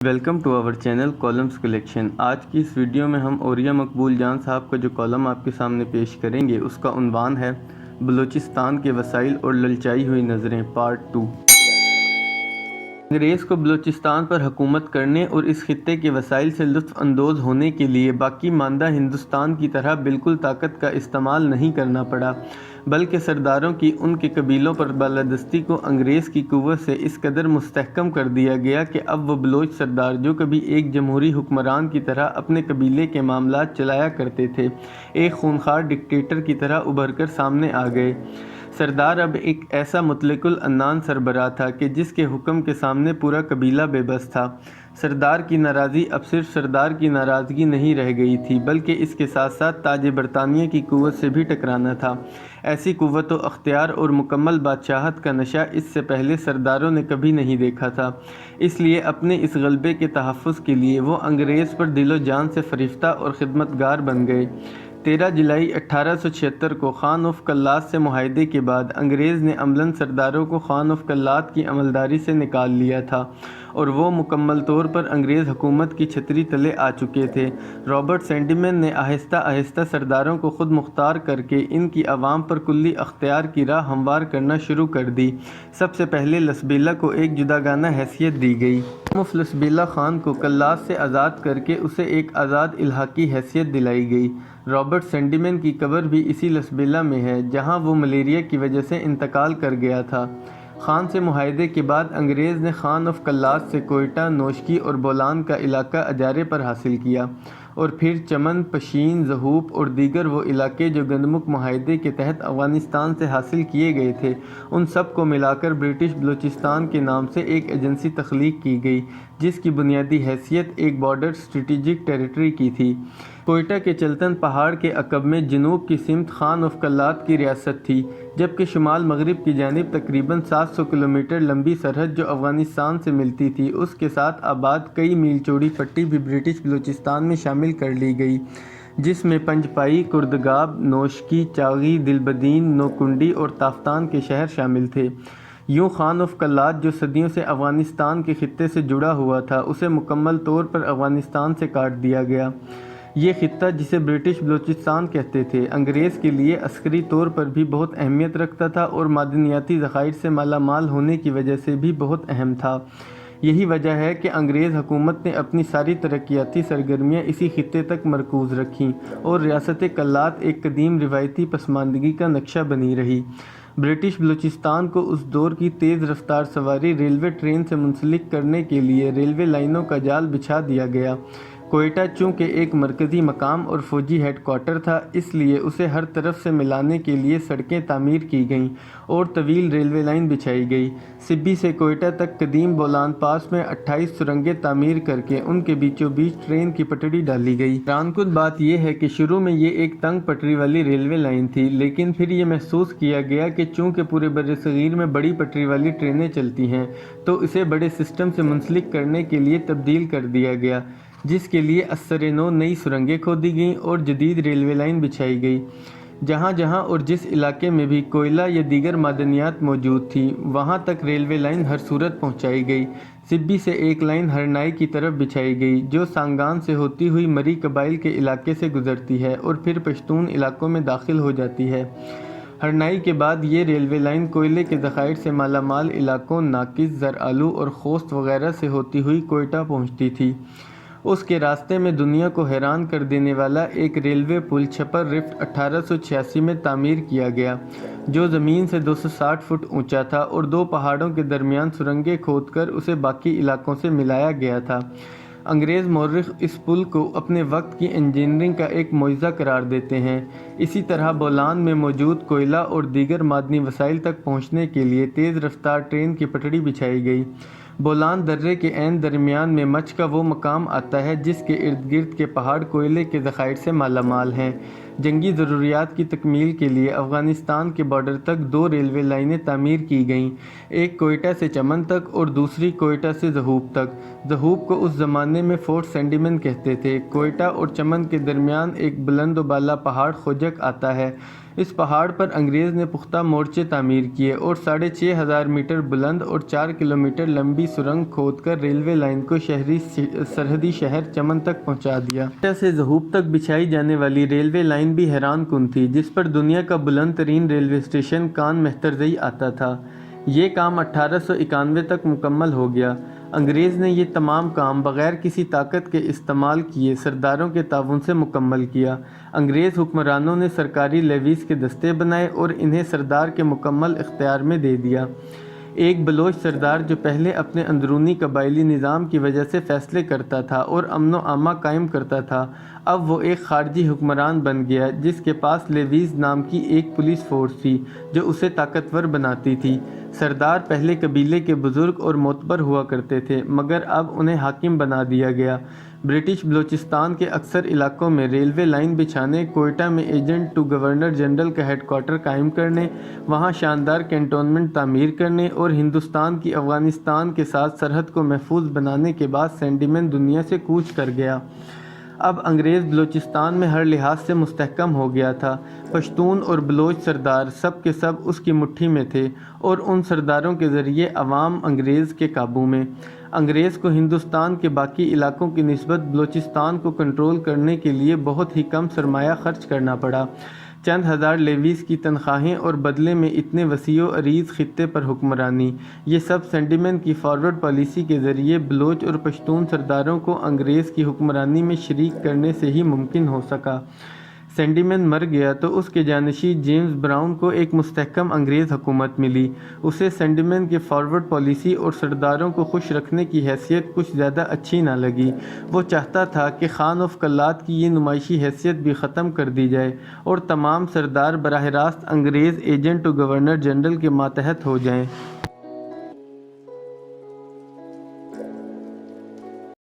Welcome to our channel columns collection. آج کی اس video میں ہم عوریہ مقبول جان صاحب کا جو کالم آپ کے سامنے پیش کریں گے اس کا عنوان ہے بلوچستان کے وسائل اور للچائی ہوئی نظریں پارٹ 2۔ انگریز کو بلوچستان پر حکومت کرنے اور اس خطے کے وسائل سے لطف اندوز ہونے کے لیے باقی ماندہ ہندوستان کی طرح بالکل طاقت کا استعمال نہیں کرنا پڑا، بلکہ سرداروں کی ان کے قبیلوں پر بالادستی کو انگریز کی قوت سے اس قدر مستحکم کر دیا گیا کہ اب وہ بلوچ سردار جو کبھی ایک جمہوری حکمران کی طرح اپنے قبیلے کے معاملات چلایا کرتے تھے، ایک خونخوار ڈکٹیٹر کی طرح ابھر کر سامنے آ گئے۔ سردار اب ایک ایسا مطلق العنان سربراہ تھا کہ جس کے حکم کے سامنے پورا قبیلہ بے بس تھا۔ سردار کی ناراضی اب صرف سردار کی ناراضگی نہیں رہ گئی تھی، بلکہ اس کے ساتھ ساتھ تاج برطانیہ کی قوت سے بھی ٹکرانا تھا۔ ایسی قوت و اختیار اور مکمل بادشاہت کا نشہ اس سے پہلے سرداروں نے کبھی نہیں دیکھا تھا، اس لیے اپنے اس غلبے کے تحفظ کے لیے وہ انگریز پر دل و جان سے فریفتہ اور خدمتگار بن گئے۔ 13 جولائی 1876 کو خان آف کلات سے معاہدے کے بعد انگریز نے عملاً سرداروں کو خان آف کلات کی عملداری سے نکال لیا تھا اور وہ مکمل طور پر انگریز حکومت کی چھتری تلے آ چکے تھے۔ رابرٹ سینڈیمن نے آہستہ آہستہ سرداروں کو خود مختار کر کے ان کی عوام پر کلی اختیار کی راہ ہموار کرنا شروع کر دی۔ سب سے پہلے لسبیلا کو ایک جداگانہ حیثیت دی گئی۔ لسبیلا خان کو کلات سے آزاد کر کے اسے ایک آزاد الحاقی حیثیت دلائی گئی۔ رابرٹ سینڈیمن کی قبر بھی اسی لسبیلا میں ہے جہاں وہ ملیریا کی وجہ سے انتقال کر گیا تھا۔ خان سے معاہدے کے بعد انگریز نے خان آف کلات سے کوئٹہ، نوشکی اور بولان کا علاقہ اجارے پر حاصل کیا، اور پھر چمن، پشین، زہوپ اور دیگر وہ علاقے جو گندمک معاہدے کے تحت افغانستان سے حاصل کیے گئے تھے، ان سب کو ملا کر برٹش بلوچستان کے نام سے ایک ایجنسی تخلیق کی گئی جس کی بنیادی حیثیت ایک بارڈر اسٹریٹجک ٹیریٹری کی تھی۔ کوئٹہ کے چلتن پہاڑ کے عقب میں جنوب کی سمت خان آف کلات کی ریاست تھی، جبکہ شمال مغرب کی جانب تقریباً 700 کلومیٹر لمبی سرحد جو افغانستان سے ملتی تھی، اس کے ساتھ آباد کئی میل چوڑی پٹی بھی برٹش بلوچستان میں شامل کر لی گئی، جس میں پنجپائی، کردگاب، نوشکی، چاغی، دلبدین، نوکنڈی اور تافتان کے شہر شامل تھے۔ یوں خان آف کلات جو صدیوں سے افغانستان کے خطے سے جڑا ہوا تھا، اسے مکمل طور پر افغانستان سے کاٹ دیا گیا۔ یہ خطہ جسے برٹش بلوچستان کہتے تھے، انگریز کے لیے عسکری طور پر بھی بہت اہمیت رکھتا تھا اور معدنیاتی ذخائر سے مالا مال ہونے کی وجہ سے بھی بہت اہم تھا۔ یہی وجہ ہے کہ انگریز حکومت نے اپنی ساری ترقیاتی سرگرمیاں اسی خطے تک مرکوز رکھیں اور ریاست کلات ایک قدیم روایتی پسماندگی کا نقشہ بنی رہی۔ برٹش بلوچستان کو اس دور کی تیز رفتار سواری ریلوے ٹرین سے منسلک کرنے کے لیے ریلوے لائنوں کا جال بچھا دیا گیا۔ کوئٹہ چونکہ ایک مرکزی مقام اور فوجی ہیڈ کوارٹر تھا، اس لیے اسے ہر طرف سے ملانے کے لیے سڑکیں تعمیر کی گئیں اور طویل ریلوے لائن بچھائی گئی۔ سبی سے کوئٹہ تک قدیم بولان پاس میں 28 سرنگیں تعمیر کر کے ان کے بیچوں بیچ ٹرین کی پٹڑی ڈالی گئی۔ حیران کن بات یہ ہے کہ شروع میں یہ ایک تنگ پٹری والی ریلوے لائن تھی، لیکن پھر یہ محسوس کیا گیا کہ چونکہ پورے برصغیر میں بڑی پٹری والی ٹرینیں چلتی ہیں، تو اسے بڑے سسٹم سے منسلک کرنے کے لیے تبدیل کر دیا گیا، جس کے لیے ازسر نو نئی سرنگیں کھودی گئیں اور جدید ریلوے لائن بچھائی گئی۔ جہاں جہاں اور جس علاقے میں بھی کوئلہ یا دیگر معدنیات موجود تھیں، وہاں تک ریلوے لائن ہر صورت پہنچائی گئی۔ سبی سے ایک لائن ہرنائی کی طرف بچھائی گئی جو سانگان سے ہوتی ہوئی مری قبائل کے علاقے سے گزرتی ہے اور پھر پشتون علاقوں میں داخل ہو جاتی ہے۔ ہرنائی کے بعد یہ ریلوے لائن کوئلے کے ذخائر سے مالا مال علاقوں ناکس، زرآلو اور خوست وغیرہ سے ہوتی ہوئی کوئٹہ پہنچتی تھی۔ اس کے راستے میں دنیا کو حیران کر دینے والا ایک ریلوے پل چھپر رفٹ 1886 میں تعمیر کیا گیا، جو زمین سے 260 فٹ اونچا تھا اور دو پہاڑوں کے درمیان سرنگیں کھود کر اسے باقی علاقوں سے ملایا گیا تھا۔ انگریز مورخ اس پل کو اپنے وقت کی انجینئرنگ کا ایک معجزہ قرار دیتے ہیں۔ اسی طرح بولان میں موجود کوئلہ اور دیگر معدنی وسائل تک پہنچنے کے لیے تیز رفتار ٹرین کی پٹڑی بچھائی گئی۔ بولان درے کے عین درمیان میں مچھ کا وہ مقام آتا ہے جس کے ارد گرد کے پہاڑ کوئلے کے ذخائر سے مالا مال ہیں۔ جنگی ضروریات کی تکمیل کے لیے افغانستان کے بارڈر تک 2 ریلوے لائنیں تعمیر کی گئیں، ایک کوئٹہ سے چمن تک اور دوسری کوئٹہ سے زہوپ تک۔ زہوپ کو اس زمانے میں فورٹ سینڈیمن کہتے تھے۔ کوئٹہ اور چمن کے درمیان ایک بلند و بالا پہاڑ خوجک آتا ہے، اس پہاڑ پر انگریز نے پختہ مورچے تعمیر کیے اور 6,500 میٹر بلند اور 4 کلومیٹر لمبی سرنگ کھود کر ریلوے لائن کو سرحدی شہر چمن تک پہنچا دیا۔ کوئٹہ سے ظہوب تک بچھائی جانے والی ریلوے لائن بھی حیران کن تھی، جس پر دنیا کا بلند ترین ریلوے اسٹیشن کان مہترزئی آتا تھا۔ یہ کام 1891 تک مکمل ہو گیا۔ انگریز نے یہ تمام کام بغیر کسی طاقت کے استعمال کیے سرداروں کے تعاون سے مکمل کیا۔ انگریز حکمرانوں نے سرکاری لیویز کے دستے بنائے اور انہیں سردار کے مکمل اختیار میں دے دیا۔ ایک بلوچ سردار جو پہلے اپنے اندرونی قبائلی نظام کی وجہ سے فیصلے کرتا تھا اور امن و امان قائم کرتا تھا، اب وہ ایک خارجی حکمران بن گیا جس کے پاس لیویز نام کی ایک پولیس فورس تھی جو اسے طاقتور بناتی تھی۔ سردار پہلے قبیلے کے بزرگ اور معتبر ہوا کرتے تھے، مگر اب انہیں حاکم بنا دیا گیا۔ برٹش بلوچستان کے اکثر علاقوں میں ریلوے لائن بچھانے، کوئٹہ میں ایجنٹ ٹو گورنر جنرل کا ہیڈ کوارٹر قائم کرنے، وہاں شاندار کینٹونمنٹ تعمیر کرنے اور ہندوستان کی افغانستان کے ساتھ سرحد کو محفوظ بنانے کے بعد سینڈیمن دنیا سے کوچ کر گیا۔ اب انگریز بلوچستان میں ہر لحاظ سے مستحکم ہو گیا تھا۔ پشتون اور بلوچ سردار سب کے سب اس کی مٹھی میں تھے اور ان سرداروں کے ذریعے عوام انگریز کے قابو میں۔ انگریز کو ہندوستان کے باقی علاقوں کی نسبت بلوچستان کو کنٹرول کرنے کے لیے بہت ہی کم سرمایہ خرچ کرنا پڑا۔ چند ہزار لیویز کی تنخواہیں اور بدلے میں اتنے وسیع و عریض خطے پر حکمرانی، یہ سب سینڈیمن کی فارورڈ پالیسی کے ذریعے بلوچ اور پشتون سرداروں کو انگریز کی حکمرانی میں شریک کرنے سے ہی ممکن ہو سکا۔ سینڈیمن مر گیا تو اس کے جانشین جیمز براؤن کو ایک مستحکم انگریز حکومت ملی۔ اسے سینڈیمن کی فارورڈ پالیسی اور سرداروں کو خوش رکھنے کی حیثیت کچھ زیادہ اچھی نہ لگی۔ وہ چاہتا تھا کہ خان آف کلات کی یہ نمائشی حیثیت بھی ختم کر دی جائے اور تمام سردار براہ راست انگریز ایجنٹ ٹو گورنر جنرل کے ماتحت ہو جائیں۔